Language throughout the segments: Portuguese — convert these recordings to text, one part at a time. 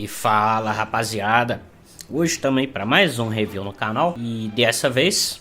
E fala, rapaziada, hoje estamos aí para mais um review no canal e dessa vez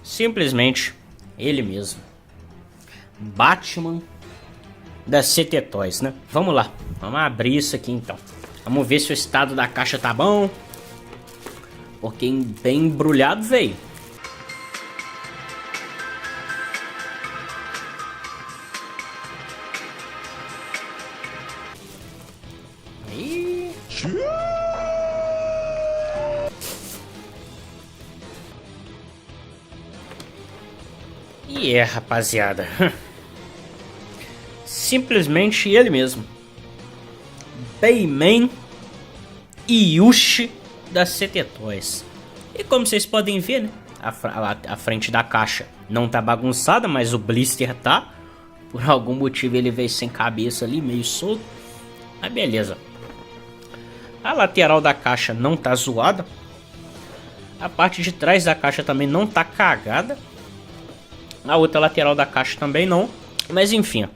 simplesmente ele mesmo, Batman da CT Toys, né? Vamos lá, vamos abrir isso aqui então. Vamos ver se o estado da caixa tá bom, porque bem embrulhado veio. E rapaziada, simplesmente ele mesmo, Bayman Yushi da CT Toys. E como vocês podem ver, né, a frente da caixa não tá bagunçada, mas o blister tá. Por algum motivo ele veio sem cabeça ali, meio solto. Mas beleza. A lateral da caixa não tá zoada. A parte de trás da caixa também não tá cagada. A outra lateral da caixa também não. Mas enfim,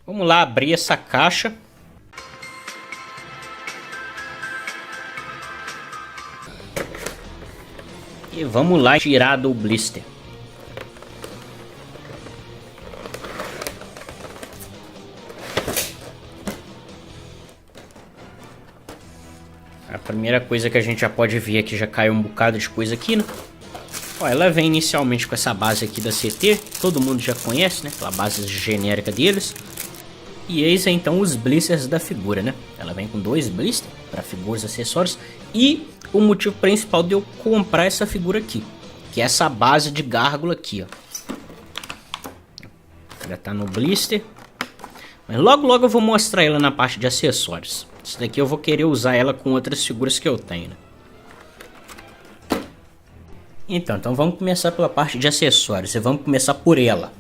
vamos lá abrir essa caixa. E vamos lá tirar do blister. A primeira coisa que a gente já pode ver aqui, já caiu um bocado de coisa aqui, né? Ó, ela vem inicialmente com essa base aqui da CT, todo mundo já conhece, né? Aquela base genérica deles. E eis então os blisters da figura, né? Ela vem com 2 blisters para figuras, acessórios. E o motivo principal de eu comprar essa figura aqui, que é essa base de gárgula aqui, ó. Já tá no blister. Mas logo eu vou mostrar ela na parte de acessórios. Isso daqui eu vou querer usar ela com outras figuras que eu tenho, né? Então vamos começar pela parte de acessórios. E vamos começar por ela,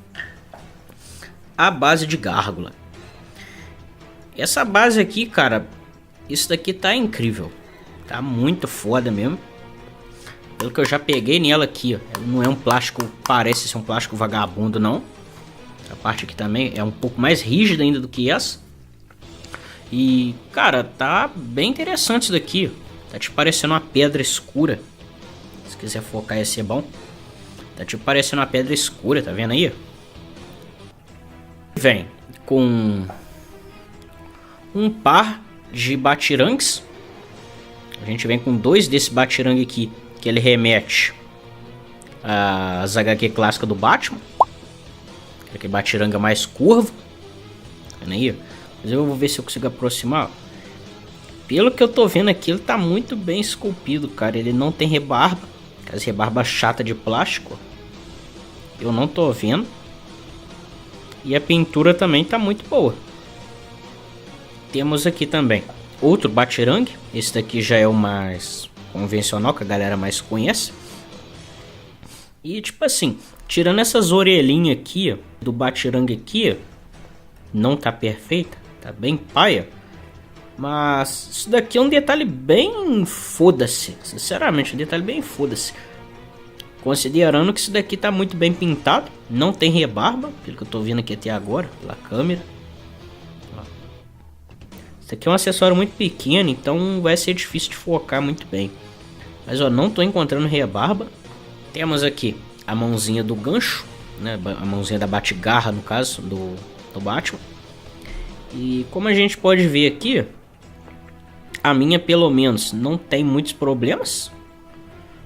a base de gárgula. Essa base aqui, cara, isso daqui tá incrível. Tá muito foda mesmo. Pelo que eu já peguei nela aqui, ó. Não é um plástico, parece ser um plástico vagabundo, não. A parte aqui também é um pouco mais rígida ainda do que essa. E, cara, tá bem interessante isso daqui. Tá tipo parecendo uma pedra escura. Se quiser focar ia ser bom. Tá tipo parecendo uma pedra escura, tá vendo aí? Vem com um par de batirangues. A gente vem com 2 desse batirangue aqui, que ele remete às HQ clássica do Batman. Aquele batiranga mais curvo. Tá vendo aí? Mas eu vou ver se eu consigo aproximar. Pelo que eu tô vendo aqui, ele tá muito bem esculpido, cara. Ele não tem rebarba. As rebarba chata de plástico. Eu não tô vendo. E a pintura também tá muito boa. Temos aqui também outro batirangue. Esse daqui já é o mais convencional, que a galera mais conhece. E tipo assim, tirando essas orelhinhas aqui, ó, do batirangue aqui, ó, não tá perfeita, tá bem paia. Mas isso daqui é um detalhe bem foda-se. Sinceramente, um detalhe bem foda-se. Considerando que isso daqui tá muito bem pintado. Não tem rebarba, pelo que eu tô vendo aqui até agora, pela câmera. Ó. Isso aqui é um acessório muito pequeno, então vai ser difícil de focar muito bem. Mas ó, não tô encontrando rebarba. Temos aqui a mãozinha do gancho, né? A mãozinha da bate-garra, no caso, do Batman. E como a gente pode ver aqui, a minha pelo menos não tem muitos problemas.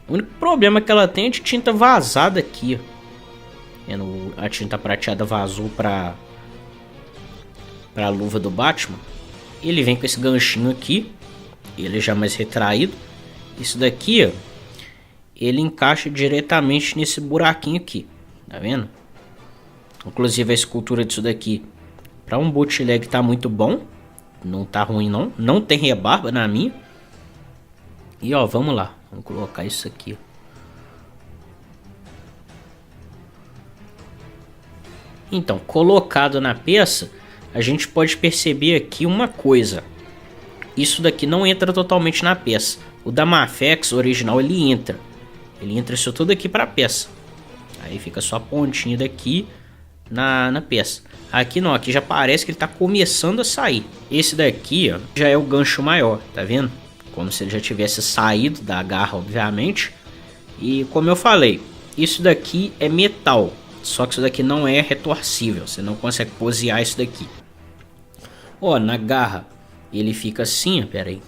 O único problema que ela tem é de tinta vazada aqui. A tinta prateada vazou para a luva do Batman. Ele vem com esse ganchinho aqui, ele já mais retraído. Isso daqui, ó, ele encaixa diretamente nesse buraquinho aqui, tá vendo? Inclusive a escultura disso daqui para um bootleg tá muito bom. Não tá ruim não. Não tem rebarba na minha. E ó, vamos lá. Vamos colocar isso aqui. Então, colocado na peça, a gente pode perceber aqui uma coisa. Isso daqui não entra totalmente na peça. O da Mafex original ele entra. Ele entra isso tudo aqui para a peça. Aí fica só a pontinha daqui na peça. Aqui não, aqui já parece que ele tá começando a sair. Esse daqui, ó, já é o gancho maior, tá vendo? Como se ele já tivesse saído da garra, obviamente. E como eu falei, isso daqui é metal. Só que isso daqui não é retorcível. Você não consegue posear isso daqui. Ó, na garra ele fica assim, ó, pera aí.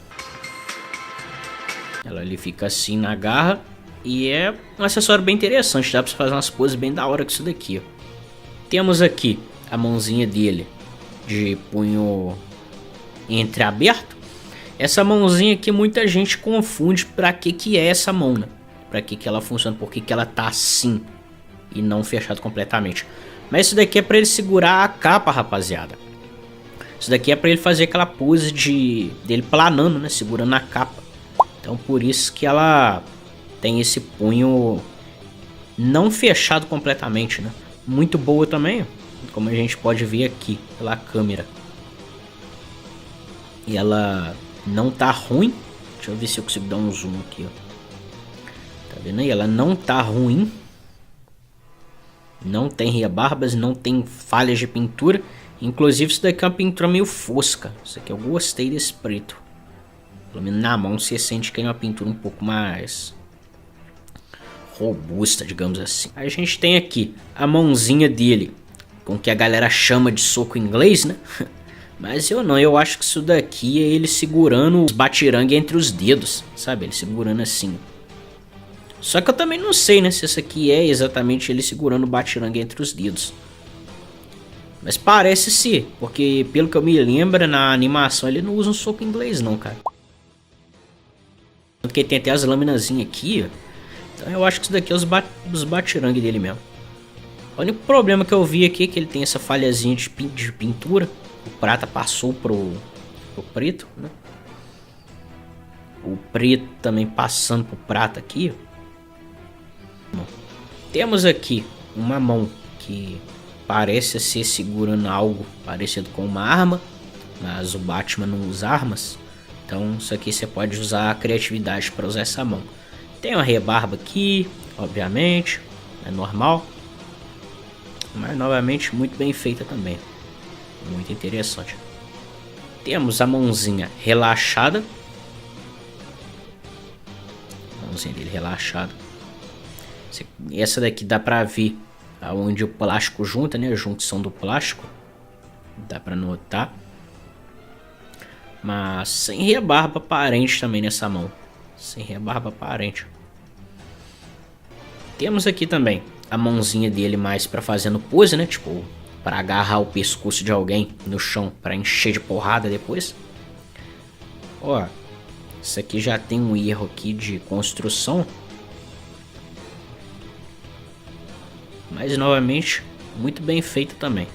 Ele fica assim na garra. E é um acessório bem interessante. Dá pra você fazer umas poses bem da hora com isso daqui, ó. Temos aqui a mãozinha dele de punho entreaberto. Essa mãozinha aqui muita gente confunde pra que é essa mão, né? Pra que ela funciona, por que ela tá assim e não fechado completamente. Mas isso daqui é pra ele segurar a capa, rapaziada. Isso daqui é pra ele fazer aquela pose dele planando, né? Segurando a capa. Então por isso que ela tem esse punho não fechado completamente, né? Muito boa também, como a gente pode ver aqui pela câmera. E ela não tá ruim. Deixa eu ver se eu consigo dar um zoom aqui, ó. Tá vendo aí? Ela não tá ruim. Não tem rebarbas, não tem falhas de pintura. Inclusive isso daqui é uma pintura meio fosca. Isso aqui eu gostei desse preto. Pelo menos na mão você sente que é uma pintura um pouco mais robusta, digamos assim. Aí a gente tem aqui a mãozinha dele, com que a galera chama de soco inglês, né? Mas eu acho que isso daqui é ele segurando os batirangue entre os dedos, sabe? Ele segurando assim. Só que eu também não sei, né, se isso aqui é exatamente ele segurando o batirangue entre os dedos. Mas parece ser, porque pelo que eu me lembro, na animação ele não usa um soco inglês não, cara. Tanto que tem até as laminazinhas aqui, ó. Então eu acho que isso daqui é os batirangue dele mesmo. O único problema que eu vi aqui é que ele tem essa falhazinha de pintura. O prata passou pro preto, né? O preto também passando pro prata aqui. Bom, temos aqui uma mão que parece ser segurando algo parecido com uma arma. Mas o Batman não usa armas. Então isso aqui você pode usar a criatividade para usar essa mão. Tem uma rebarba aqui, obviamente, é normal. Mas novamente muito bem feita também. Muito interessante. Temos a mãozinha relaxada. A mãozinha dele relaxada. Essa daqui dá pra ver onde o plástico junta, né? A junção do plástico. Dá pra notar. Mas sem rebarba aparente também nessa mão. Sem rebarba aparente. Temos aqui também a mãozinha dele mais pra fazendo pose, né? Tipo, pra agarrar o pescoço de alguém no chão pra encher de porrada depois. Ó, isso aqui já tem um erro aqui de construção. Mas novamente, muito bem feito também.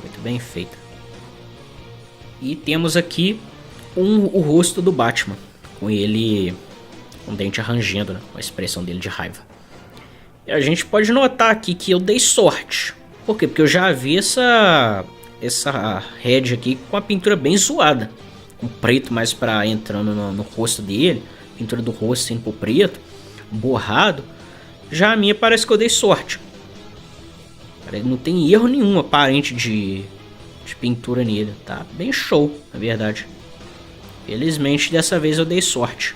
Muito bem feito. E temos aqui o rosto do Batman. Com ele com o dente arranjando, né? Com a expressão dele de raiva. E a gente pode notar aqui que eu dei sorte. Por quê? Porque eu já vi essa head aqui com a pintura bem zoada. Com preto mais pra entrando no rosto dele. Pintura do rosto indo pro preto. Borrado. Já a minha parece que eu dei sorte. Não tem erro nenhum aparente de pintura nele. Tá bem show, na verdade. Felizmente dessa vez eu dei sorte.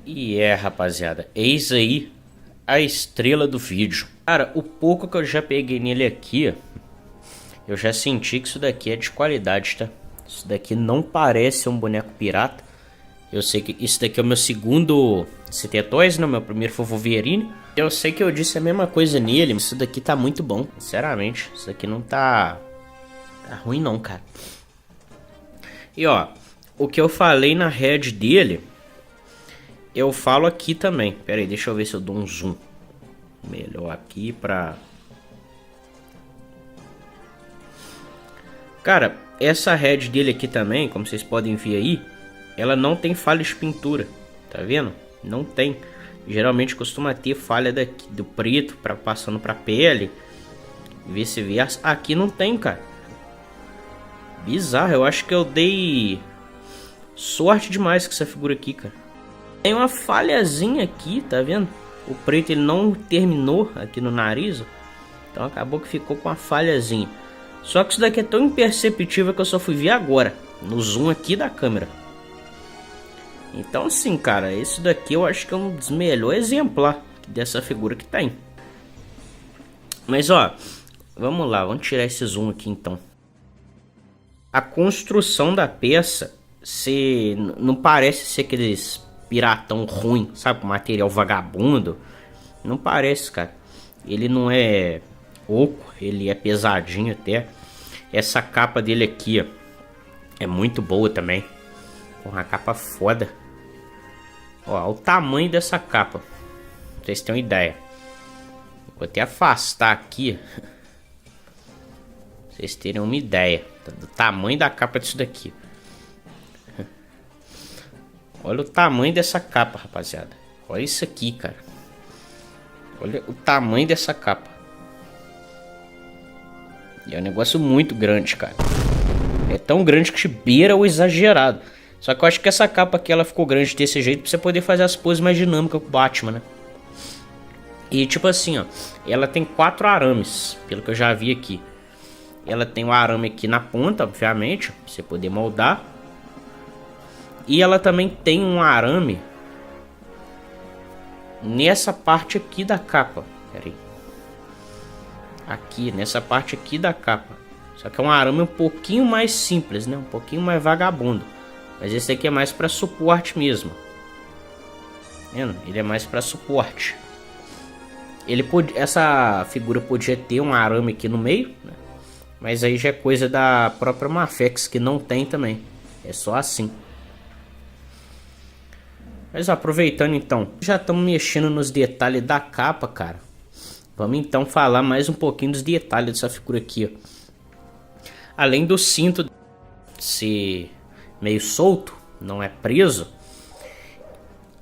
E rapaziada, eis aí a estrela do vídeo. Cara, o pouco que eu já peguei nele aqui, eu já senti que isso daqui é de qualidade, tá? Isso daqui não parece um boneco pirata. Eu sei que isso daqui é o meu segundo CT Toys, né? Meu primeiro foi o Wolverine. Eu sei que eu disse a mesma coisa nele, mas isso daqui tá muito bom. Sinceramente, isso daqui não tá ruim não, cara. E ó, o que eu falei na head dele, eu falo aqui também. Pera aí, deixa eu ver se eu dou um zoom melhor aqui pra... Cara, essa head dele aqui também, como vocês podem ver aí, ela não tem falha de pintura, tá vendo? Não tem. Geralmente costuma ter falha daqui, do preto passando pra pele, vice-versa. Aqui não tem, cara. Bizarro, eu acho que eu dei sorte demais com essa figura aqui, cara. Tem uma falhazinha aqui, tá vendo? O preto ele não terminou aqui no nariz. Então acabou que ficou com uma falhazinha. Só que isso daqui é tão imperceptível que eu só fui ver agora, no zoom aqui da câmera. Então assim, cara, isso daqui eu acho que é um dos melhores exemplares dessa figura que tem. Mas ó, vamos lá, vamos tirar esse zoom aqui então. A construção da peça não parece ser aqueles piratão ruim, sabe? Material vagabundo. Não parece, cara. Ele não é oco, ele é pesadinho até. Essa capa dele aqui, ó, é muito boa também. Uma capa foda. Ó, o tamanho dessa capa, pra vocês terem uma ideia. Vou até afastar aqui, pra vocês terem uma ideia do tamanho da capa disso daqui. Olha o tamanho dessa capa, rapaziada. Olha isso aqui, cara. Olha o tamanho dessa capa. E é um negócio muito grande, cara. É tão grande que beira o exagerado. Só que eu acho que essa capa aqui ela ficou grande desse jeito pra você poder fazer as poses mais dinâmicas com o Batman, né? E tipo assim, ó, ela tem 4 arames, pelo que eu já vi aqui. Ela tem um arame aqui na ponta, obviamente, pra você poder moldar. E ela também tem um arame nessa parte aqui da capa. Pera aí. Aqui, nessa parte aqui da capa. Só que é um arame um pouquinho mais simples, né? Um pouquinho mais vagabundo. Mas esse aqui é mais para suporte mesmo. Vendo? Ele é mais para suporte. Essa figura podia ter um arame aqui no meio, né? Mas aí já é coisa da própria Mafex, que não tem também. É só assim. Mas aproveitando então, já estamos mexendo nos detalhes da capa, cara. Vamos então falar mais um pouquinho dos detalhes dessa figura aqui, ó. Além do cinto ser meio solto, não é preso,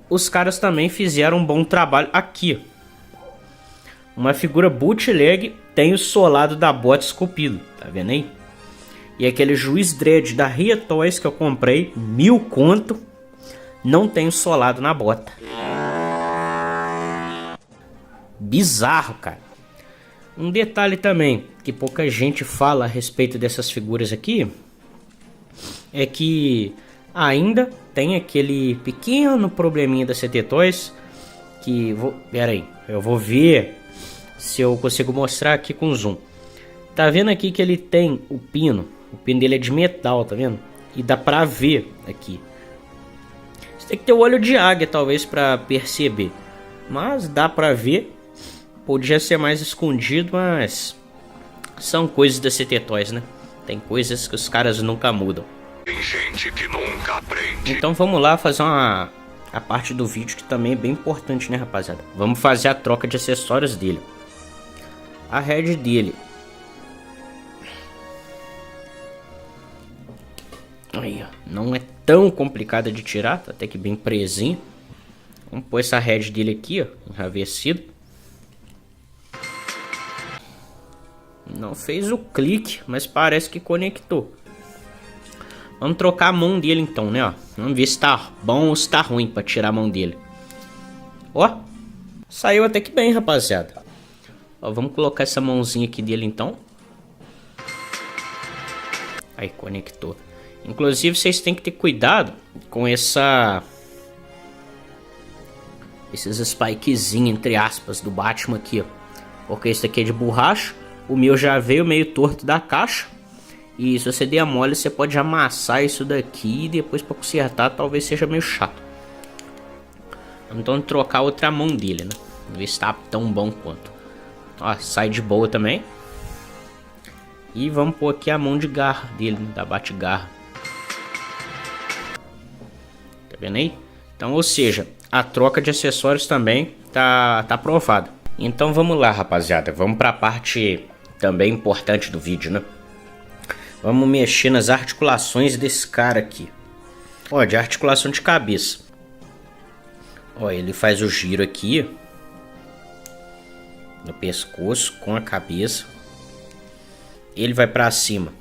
os caras também fizeram um bom trabalho aqui. Uma figura bootleg tem o solado da bota esculpido, tá vendo aí? E aquele Juiz Dredd da Ria Toys que eu comprei, 1000 conto, não tem o solado na bota. Bizarro, cara. Um detalhe também que pouca gente fala a respeito dessas figuras aqui é que ainda tem aquele pequeno probleminha da CT Toys que pera aí, eu vou ver se eu consigo mostrar aqui com zoom. Tá vendo aqui que ele tem o pino dele é de metal, tá vendo? E dá pra ver aqui. Você tem que ter o olho de águia talvez pra perceber, mas dá pra ver. Podia ser mais escondido, mas são coisas da CT Toys, né? Tem coisas que os caras nunca mudam. Tem gente que nunca aprende. Então vamos lá fazer a parte do vídeo que também é bem importante, né, rapaziada? Vamos fazer a troca de acessórios dele. A head dele. Aí, ó, não é tão complicada de tirar, tá até que bem presinho. Vamos pôr essa head dele aqui, ó, enravecido. Não fez o clique, mas parece que conectou. Vamos trocar a mão dele então, né, ó. Vamos ver se tá bom ou se tá ruim pra tirar a mão dele. Ó, saiu até que bem, rapaziada. Ó, vamos colocar essa mãozinha aqui dele então. Aí, conectou. Inclusive, vocês têm que ter cuidado com esses spikezinhos, entre aspas, do Batman aqui, ó. Porque esse daqui é de borracha. O meu já veio meio torto da caixa. E se você der a mole, você pode amassar isso daqui. E depois para consertar talvez seja meio chato. Vamos então trocar outra mão dele, né? Vamos ver se tá tão bom quanto. Ó, sai de boa também. E vamos pôr aqui a mão de garra dele, né? Da bate-garra. Tá vendo aí? Então, ou seja, a troca de acessórios também tá aprovada. Então vamos lá, rapaziada. Vamos para a parte também importante do vídeo, né? Vamos mexer nas articulações desse cara aqui. Ó, de articulação de cabeça. Ó, ele faz o giro aqui no pescoço com a cabeça. Ele vai para cima,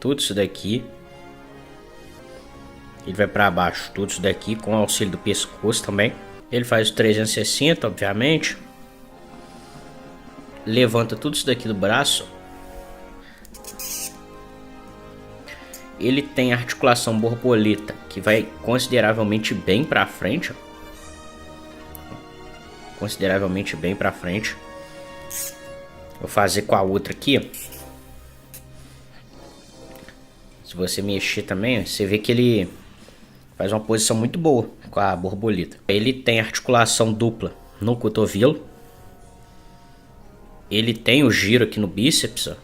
tudo isso daqui. Ele vai para baixo, tudo isso daqui com o auxílio do pescoço também. Ele faz o 360, obviamente. levanta tudo isso daqui do braço, ele tem a articulação borboleta, que vai consideravelmente bem pra frente. Consideravelmente bem pra frente. Vou fazer com a outra aqui, ó. Se você mexer também, você vê que ele faz uma posição muito boa com a borboleta. Ele tem articulação dupla no cotovelo. Ele tem o giro aqui no bíceps, ó.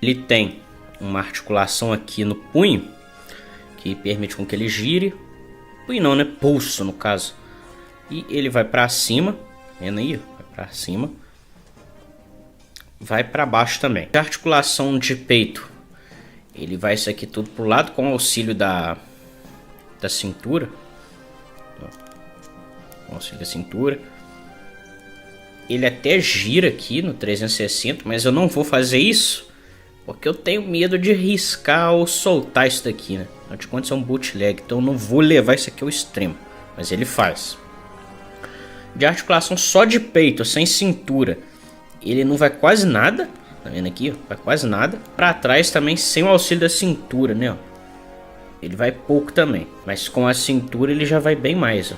Ele tem uma articulação aqui no punho, que permite com que ele gire. Punho não, né? Pulso, no caso. E ele vai pra cima. Vendo aí? Vai pra cima. Vai pra baixo também. A articulação de peito, ele vai isso aqui tudo pro lado com o auxílio da cintura. Com o auxílio da cintura. Ele até gira aqui no 360, mas eu não vou fazer isso porque eu tenho medo de riscar ou soltar isso daqui, né? Afinal de contas é um bootleg, então eu não vou levar isso aqui ao extremo. Mas ele faz. De articulação só de peito, sem cintura, ele não vai quase nada. Tá vendo aqui, ó? Vai quase nada. Pra trás também sem o auxílio da cintura, né? Ó. Ele vai pouco também. Mas com a cintura ele já vai bem mais, ó.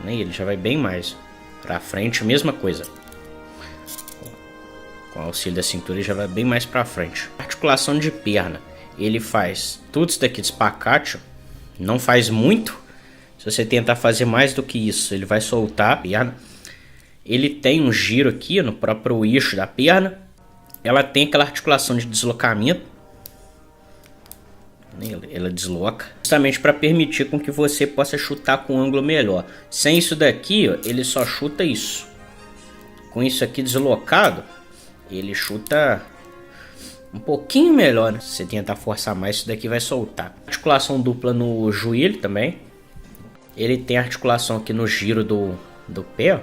Ele já vai bem mais. Pra frente, mesma coisa. Com o auxílio da cintura ele já vai bem mais pra frente. Articulação de perna. Ele faz tudo isso daqui de espacate. Não faz muito. Se você tentar fazer mais do que isso, ele vai soltar a perna. Ele tem um giro aqui no próprio eixo da perna. Ela tem aquela articulação de deslocamento. Ela desloca. Justamente para permitir com que você possa chutar com um ângulo melhor. Sem isso daqui, ó, ele só chuta isso. Com isso aqui deslocado, ele chuta um pouquinho melhor, né? Se você tentar forçar mais, isso daqui vai soltar. Articulação dupla no joelho também. Ele tem articulação aqui no giro do pé, ó.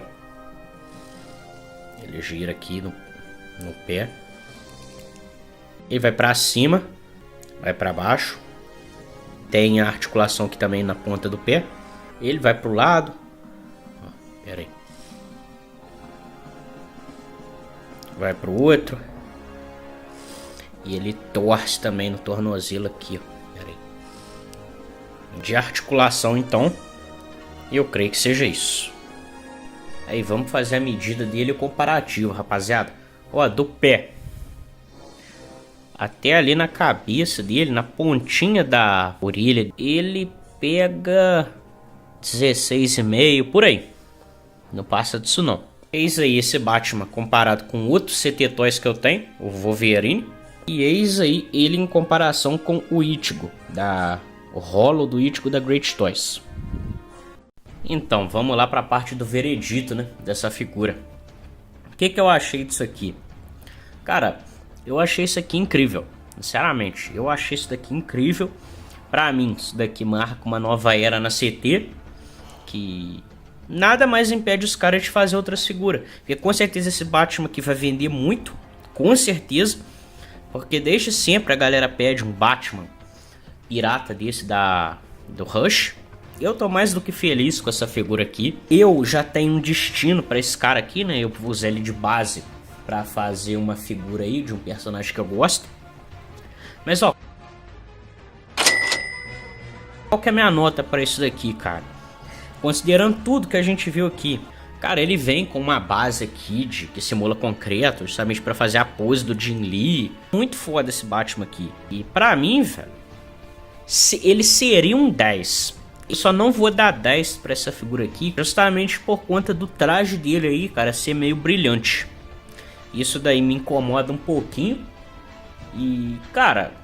Ele gira aqui no pé. Ele vai para cima, vai para baixo. Tem a articulação aqui também na ponta do pé. Ele vai para o lado. Pera aí. Vai para o outro. E ele torce também no tornozelo aqui, ó. Pera aí. De articulação, então, eu creio que seja isso. Aí vamos fazer a medida dele comparativo, rapaziada. Ó, do pé até ali na cabeça dele, na pontinha da orelha, ele pega 16,5 por aí. Não passa disso não. Eis aí esse Batman comparado com outros CT Toys que eu tenho, o Wolverine. E eis aí ele em comparação com o Ichigo, o Hollow do Ichigo da Great Toys. Então, vamos lá para a parte do veredito, né, dessa figura. O que eu achei disso aqui? Cara, eu achei isso aqui incrível. Sinceramente, eu achei isso daqui incrível. Pra mim, isso daqui marca uma nova era na CT. Que nada mais impede os caras de fazer outras figuras. Porque com certeza esse Batman aqui vai vender muito. Com certeza. Porque desde sempre a galera pede um Batman pirata desse do Rush. Eu tô mais do que feliz com essa figura aqui. Eu já tenho um destino pra esse cara aqui, né? Eu vou usar ele de base pra fazer uma figura aí de um personagem que eu gosto. Mas ó, qual que é a minha nota pra isso daqui, cara? Considerando tudo que a gente viu aqui, cara, ele vem com uma base aqui que simula concreto, justamente pra fazer a pose do Jim Lee. Muito foda esse Batman aqui. E pra mim, velho, ele seria um 10. Eu só não vou dar 10 pra essa figura aqui, justamente por conta do traje dele aí, cara, ser meio brilhante. Isso daí me incomoda um pouquinho. E, cara,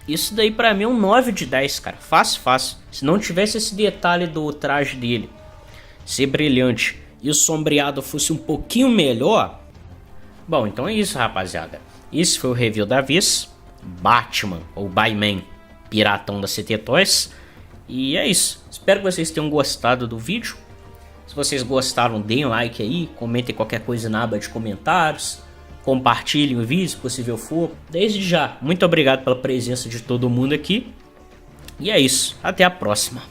isso daí pra mim é um 9 de 10, cara. Fácil, fácil. Se não tivesse esse detalhe do traje dele ser brilhante e o sombreado fosse um pouquinho melhor. Bom, então é isso, rapaziada. Esse foi o review da vez. Batman, ou Batman, piratão da CT Toys. E é isso. Espero que vocês tenham gostado do vídeo. Se vocês gostaram, deem like aí. Comentem qualquer coisa na aba de comentários. Compartilhem o vídeo, se possível for. Desde já, muito obrigado pela presença de todo mundo aqui. E é isso. Até a próxima.